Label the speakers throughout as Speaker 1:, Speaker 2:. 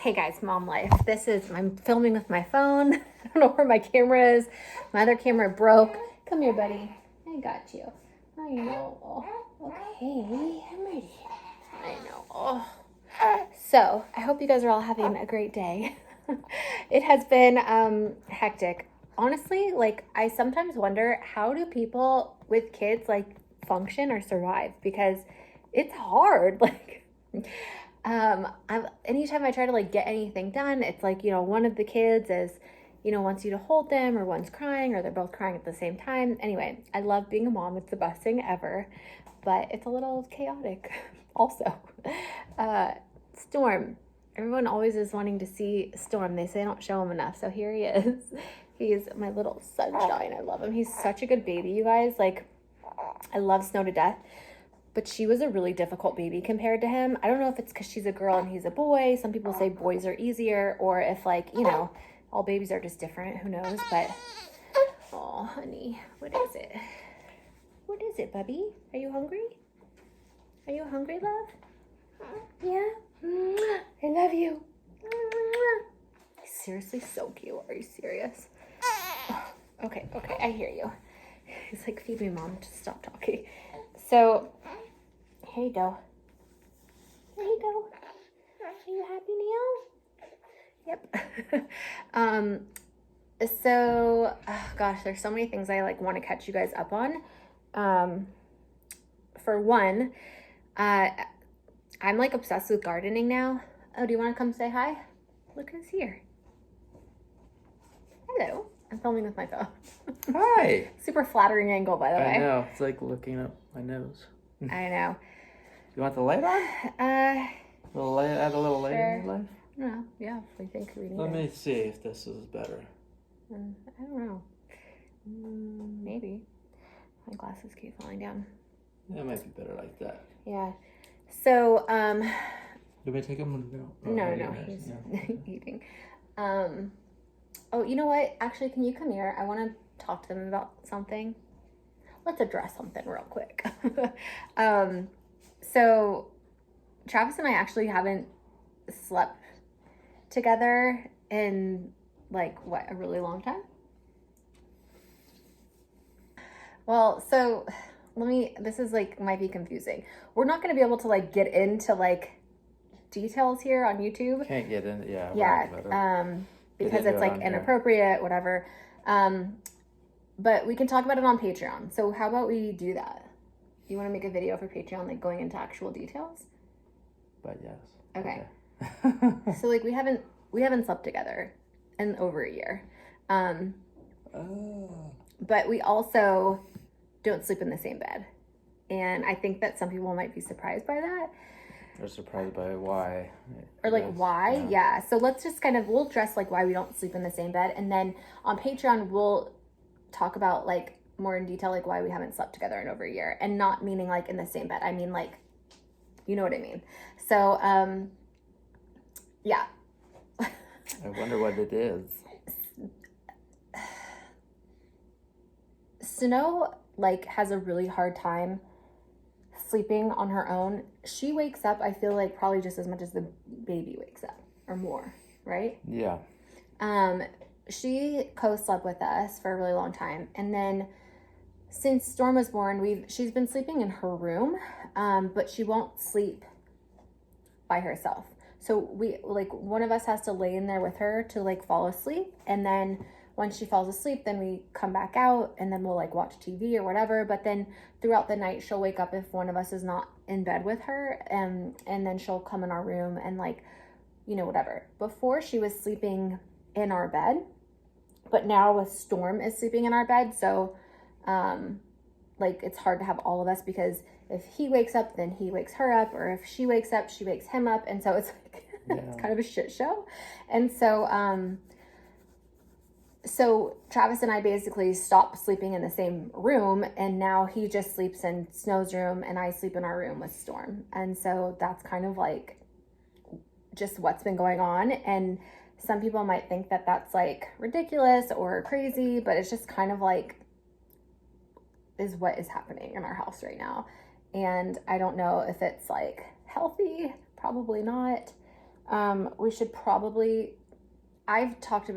Speaker 1: Hey guys, mom life. I'm filming with my phone. I don't know where my camera is. My other camera broke. Come here, buddy. I got you. I know. Okay, I'm ready. I know. Oh. So, I hope you guys are all having a great day. It has been hectic. Honestly, I sometimes wonder, how do people with kids function or survive? Because it's hard. Anytime I try to get anything done, it's one of the kids wants you to hold them, or one's crying, or they're both crying at the same time. Anyway, I love being a mom. It's the best thing ever, but it's a little chaotic also. Storm. Everyone always is wanting to see Storm. They say I don't show him enough. So here he is. He's my little sunshine. I love him. He's such a good baby, you guys. I love Snow to death. But she was a really difficult baby compared to him. I don't know if it's because she's a girl and he's a boy. Some people say boys are easier, or if all babies are just different. Who knows? But, oh, honey, what is it? What is it, bubby? Are you hungry? Are you hungry, love? Yeah? I love you. He's seriously so cute. Are you serious? Okay, I hear you. He's like, feed me, mom. Just stop talking. So, here you go. There you go. Are you happy now? Yep. So, gosh, there's so many things I want to catch you guys up on. For one, I'm obsessed with gardening now. Oh, do you want to come say hi? Look who's here. Hello. I'm filming with my phone.
Speaker 2: Hi.
Speaker 1: Super flattering angle, by the way.
Speaker 2: I know. It's like looking up my nose.
Speaker 1: I know.
Speaker 2: You want the light on?
Speaker 1: Add
Speaker 2: a little light in your life?
Speaker 1: No, yeah, if we think we need
Speaker 2: Let
Speaker 1: it.
Speaker 2: me see if this is better.
Speaker 1: I don't know. Maybe. My glasses keep falling down.
Speaker 2: Yeah, it might be better like that.
Speaker 1: Yeah. So,
Speaker 2: Do we take him?
Speaker 1: No, he's eating. Oh, you know what? Actually, can you come here? I want to talk to them about something. Let's address something real quick. So Travis and I actually haven't slept together in a really long time. Well, so this is might be confusing. We're not going to be able to get into details here on YouTube.
Speaker 2: Can't get in. Yeah.
Speaker 1: Yeah. Because it's inappropriate, whatever. But we can talk about it on Patreon. So how about we do that? You want to make a video for Patreon, going into actual details?
Speaker 2: But yes.
Speaker 1: Okay. So we haven't slept together in over a year. But we also don't sleep in the same bed. And I think that some people might be surprised by that.
Speaker 2: They're surprised by why.
Speaker 1: Or why? Yeah. So let's just we'll address why we don't sleep in the same bed. And then on Patreon, we'll talk about more in detail why we haven't slept together in over a year, and not meaning in the same bed. I mean you know what I mean. So yeah.
Speaker 2: I wonder what it is.
Speaker 1: Snow has a really hard time sleeping on her own. She wakes up, I feel probably just as much as the baby wakes up, or more, right?
Speaker 2: Yeah.
Speaker 1: She co-slept with us for a really long time, and then since Storm was born, she's been sleeping in her room, but she won't sleep by herself. So we one of us has to lay in there with her to fall asleep, and then once she falls asleep, then we come back out, and then we'll watch TV or whatever. But then throughout the night, she'll wake up if one of us is not in bed with her, and then she'll come in our room and whatever. Before, she was sleeping in our bed, but now with Storm is sleeping in our bed, so it's hard to have all of us, because if he wakes up, then he wakes her up, or if she wakes up, she wakes him up, and so it's it's kind of a shit show. And so Travis and I basically stopped sleeping in the same room, and now he just sleeps in Snow's room, and I sleep in our room with Storm. And so that's kind of just what's been going on. And some people might think that that's ridiculous or crazy, but it's just kind of is what is happening in our house right now. And I don't know if it's healthy, probably not. We should probably, I've talked to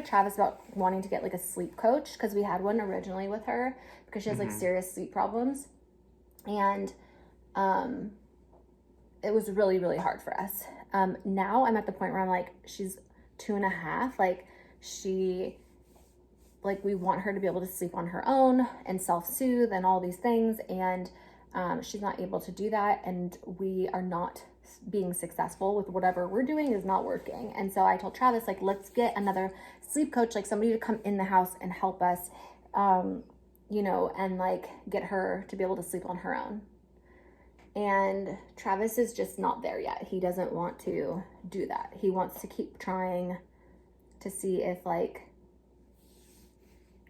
Speaker 1: Travis about wanting to get like a sleep coach, because we had one originally with her because she has like serious sleep problems. And it was really, really hard for us. Now I'm at the point where I'm like, she's 2.5. We want her to be able to sleep on her own and self-soothe and all these things. And she's not able to do that. And we are not being successful with whatever we're doing is not working. And so I told Travis, like, let's get another sleep coach, like somebody to come in the house and help us, and like get her to be able to sleep on her own. And Travis is just not there yet. He doesn't want to do that. He wants to keep trying to see if like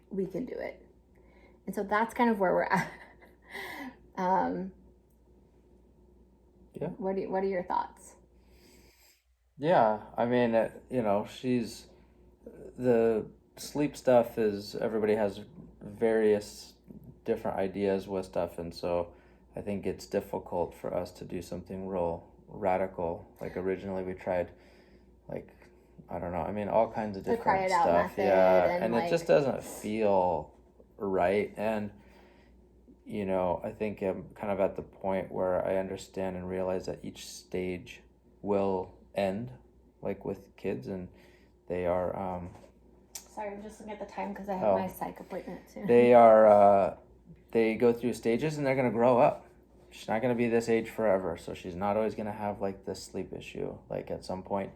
Speaker 1: we can do it. And so that's kind of where we're at.
Speaker 2: Yeah.
Speaker 1: What are your thoughts?
Speaker 2: Yeah, I mean, she's, the sleep stuff is, everybody has various different ideas with stuff, and so I think it's difficult for us to do something real radical. Like originally we tried, like, I don't know, I mean, all kinds of
Speaker 1: The
Speaker 2: different
Speaker 1: cry it out
Speaker 2: stuff.
Speaker 1: method,
Speaker 2: Yeah,
Speaker 1: and
Speaker 2: it
Speaker 1: like,
Speaker 2: just doesn't feel right. And I think I'm kind of at the point where I understand and realize that each stage will end, like with kids, and they are
Speaker 1: sorry, I'm just looking at the time because I have my psych appointment soon.
Speaker 2: they go through stages, and they're going to grow up. She's not going to be this age forever, so she's not always going to have like this sleep issue. Like at some point,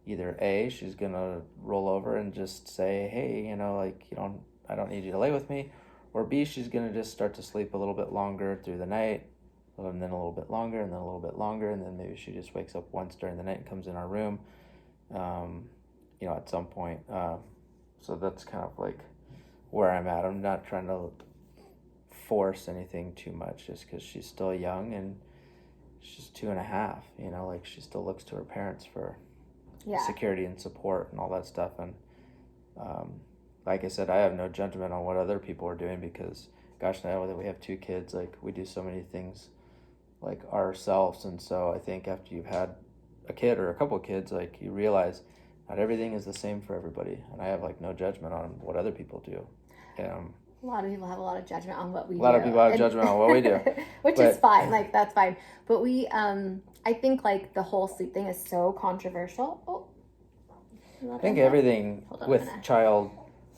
Speaker 2: either A, she's going to roll over and just say, hey, I don't need you to lay with me, or B, she's going to just start to sleep a little bit longer through the night, and then a little bit longer, and then a little bit longer, and then maybe she just wakes up once during the night and comes in our room, at some point. So that's kind of like where I'm at. I'm not trying to force anything too much, just because she's still young and she's 2.5. Like she still looks to her parents for security and support and all that stuff. And like I said, I have no judgment on what other people are doing, because gosh, now that we have 2 kids, like we do so many things like ourselves. And so I think after you've had a kid or a couple of kids, like you realize not everything is the same for everybody. And I have like no judgment on what other people do.
Speaker 1: A lot of people have a lot of judgment on what we do.
Speaker 2: A lot of people have judgment on what we do.
Speaker 1: Which is fine. Like, that's fine. But we, I think, like, the whole sleep thing is so controversial.
Speaker 2: I think everything with child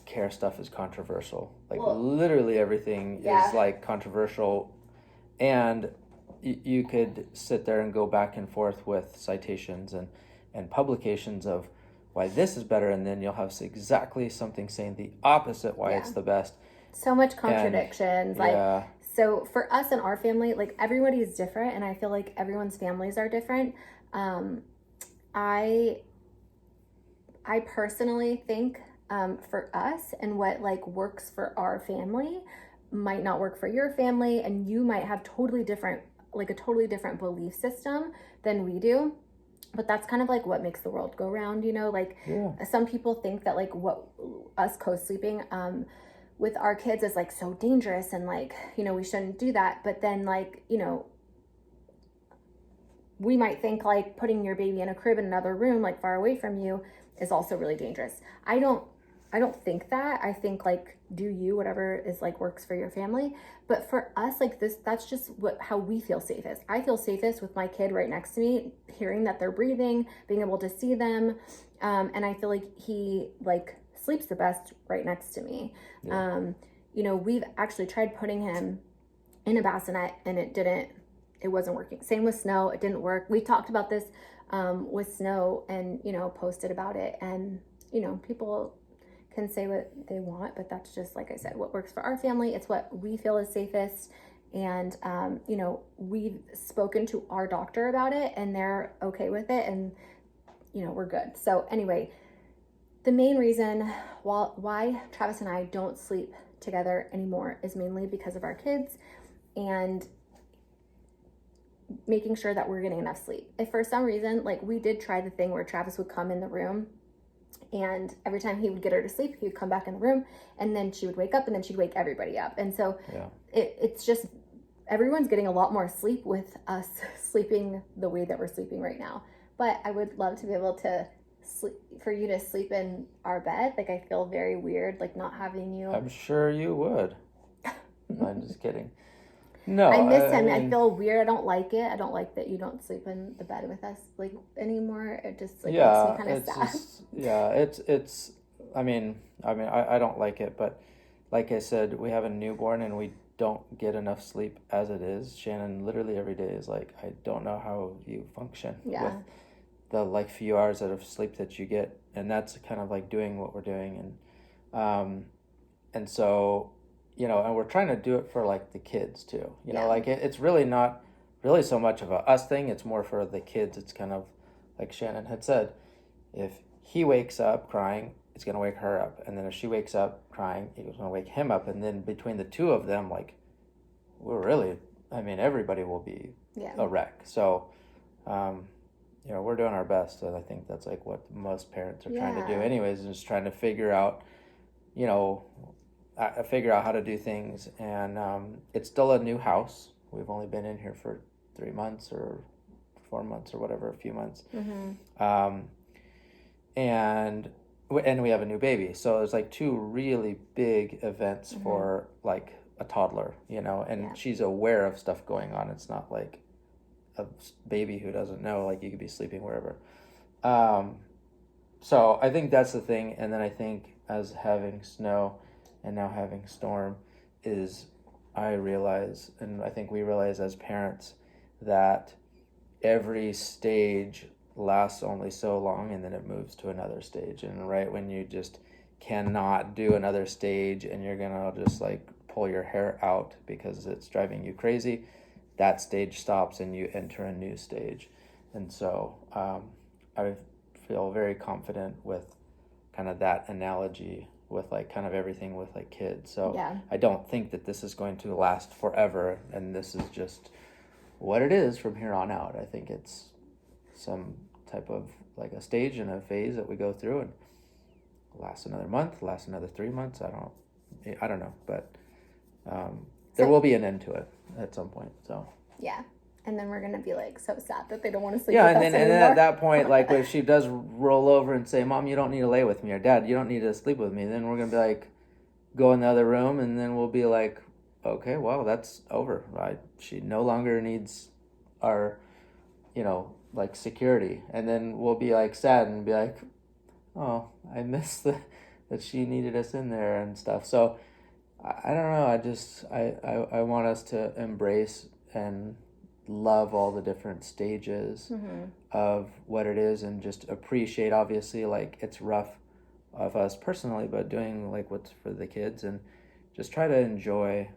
Speaker 2: care stuff is controversial. Like, literally everything is, like, controversial. And you could sit there and go back and forth with citations and publications of why this is better, and then you'll have exactly something saying the opposite why it's the best.
Speaker 1: So much contradictions. So for us and our family, like everybody is different, and I feel like everyone's families are different. I personally think for us, and what like works for our family might not work for your family, and you might have a totally different belief system than we do. But that's kind of like what makes the world go round, some people think that like what us co-sleeping with our kids is like so dangerous, and like, we shouldn't do that. But then like, we might think like putting your baby in a crib in another room, like far away from you, is also really dangerous. I don't think that. I think like, do you, whatever is like works for your family. But for us, like that's just how we feel safest. I feel safest with my kid right next to me, hearing that they're breathing, being able to see them. And I feel like he like sleeps the best right next to me. Yeah. We've actually tried putting him in a bassinet, and it wasn't working. Same with Snow. It didn't work. We talked about this with Snow, and, posted about it, and, people can say what they want, but that's just, like I said, what works for our family. It's what we feel is safest. And, we've spoken to our doctor about it, and they're okay with it, and, we're good. So anyway, the main reason why Travis and I don't sleep together anymore is mainly because of our kids, and making sure that we're getting enough sleep. If for some reason, like we did try the thing where Travis would come in the room, and every time he would get her to sleep, he would come back in the room, and then she would wake up, and then she'd wake everybody up. And so it's just, everyone's getting a lot more sleep with us sleeping the way that we're sleeping right now. but I would love to be able to sleep, for you to sleep in our bed. Like, I feel very weird, like, not having you.
Speaker 2: I'm sure you would. I'm just kidding. No,
Speaker 1: I miss him. I
Speaker 2: mean,
Speaker 1: feel weird. I don't like it. I don't like that you don't sleep in the bed with us like anymore. It just like makes me kind of sad.
Speaker 2: Just, it's. I don't like it, but like I said, we have a newborn and we don't get enough sleep as it is. Shannon literally every day is like, I don't know how you function with the like few hours of sleep that you get, and that's kind of like doing what we're doing, and so, you know, and we're trying to do it for like the kids too. You know, like it's really not really so much of a us thing. It's more for the kids. It's kind of like Shannon had said, if he wakes up crying, it's gonna wake her up, and then if she wakes up crying, it's gonna wake him up, and then between the two of them, like, we're really, I mean, everybody will be a wreck. So, you know, we're doing our best, and I think that's like what most parents are trying to do, anyways, is just trying to figure out, you know, how to do things, and it's still a new house. We've only been in here for 3 months or 4 months or whatever, a few months. And we have a new baby, so there's like two really big events for like a toddler, you know, and she's aware of stuff going on. It's not like a baby who doesn't know, like you could be sleeping wherever. So I think that's the thing, and then I think as having Snow and now having Storm is, I realize, and I think we realize as parents, that every stage lasts only so long, and then it moves to another stage, and right when you just cannot do another stage and you're gonna just like pull your hair out because it's driving you crazy, that stage stops and you enter a new stage. And so I feel very confident with kind of that analogy with like kind of everything with like kids. So I don't think that this is going to last forever, and this is just what it is from here on out. I think it's some type of like a stage and a phase that we go through, and last another month, last another 3 months. I don't know, but there will be an end to it at some point. So
Speaker 1: and then we're gonna be like so sad that they don't want to sleep.
Speaker 2: And then at that point, like if she does roll over and say, "Mom, you don't need to lay with me," or "Dad, you don't need to sleep with me," then we're gonna be like, go in the other room, and then we'll be like, okay, well, that's over. Right? She no longer needs our, you know, like security, and then we'll be like sad and be like, oh, I missed that she needed us in there and stuff. So I don't know. I want us to embrace and love all the different stages of what it is, and just appreciate, obviously, like it's rough of us personally, but doing like what's for the kids, and just try to enjoy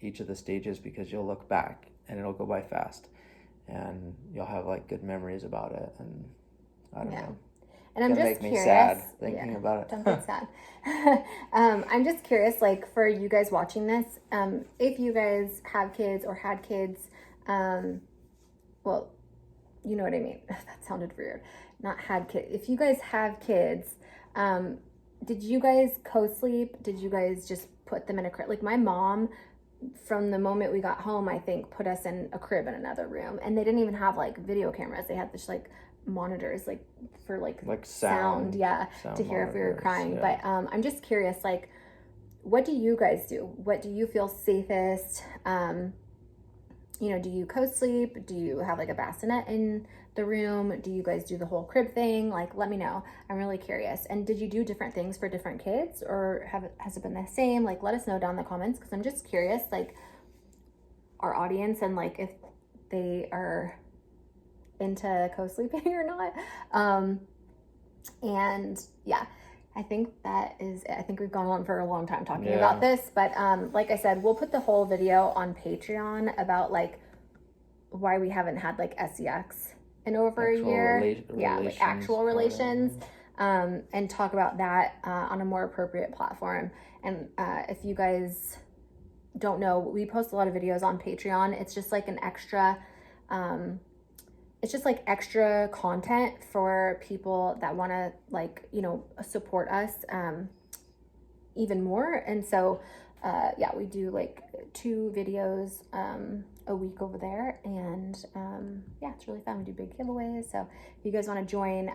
Speaker 2: each of the stages, because you'll look back and it'll go by fast, and you'll have like good memories about it. And I don't know.
Speaker 1: And I'm just
Speaker 2: make
Speaker 1: curious.
Speaker 2: Me sad thinking about it.
Speaker 1: Don't get sad. I'm just curious, like for you guys watching this, if you guys have kids or had kids, well, you know what I mean. That sounded weird. Not had kids. If you guys have kids, did you guys co-sleep? Did you guys just put them in a crib? Like my mom, from the moment we got home, I think put us in a crib in another room, and they didn't even have like video cameras. They had this like monitors like for like sound to hear if we were crying. But I'm just curious, like what do you guys do? What do you feel safest? You know, do you co-sleep? Do you have like a bassinet in the room? Do you guys do the whole crib thing? Like, let me know. I'm really curious. And did you do different things for different kids, or has it been the same? Like, let us know down in the comments, because I'm just curious, like our audience, and like if they are into co-sleeping or not. And I think that is it. I think we've gone on for a long time talking about this, but like I said, we'll put the whole video on Patreon about like why we haven't had like sex in over a year. Like actual relations, and talk about that on a more appropriate platform. And if you guys don't know, we post a lot of videos on Patreon. It's just like an extra it's just like extra content for people that want to like, you know, support us even more. And so we do like 2 videos a week over there, and yeah, it's really fun. We do big giveaways. So if you guys want to join,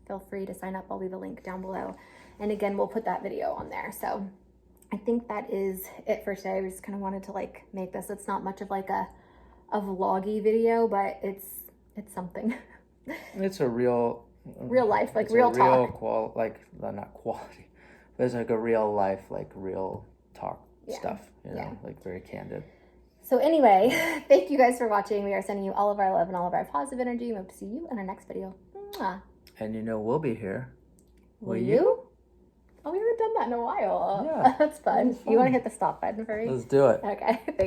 Speaker 1: feel free to sign up. I'll leave a link down below. And again, we'll put that video on there. So I think that is it for today. We just kind of wanted to like make this. It's not much of like a vloggy video, but it's something.
Speaker 2: It's a real
Speaker 1: life, like real talk.
Speaker 2: Not quality. But it's like a real life, like real talk stuff, you know, like very candid.
Speaker 1: So anyway, thank you guys for watching. We are sending you all of our love and all of our positive energy. We hope to see you in our next video. Mwah.
Speaker 2: And you know we'll be here.
Speaker 1: Will you? Oh, we haven't done that in a while.
Speaker 2: Yeah.
Speaker 1: That's fun. You want to hit the stop button for me?
Speaker 2: Let's do it.
Speaker 1: Okay, thanks.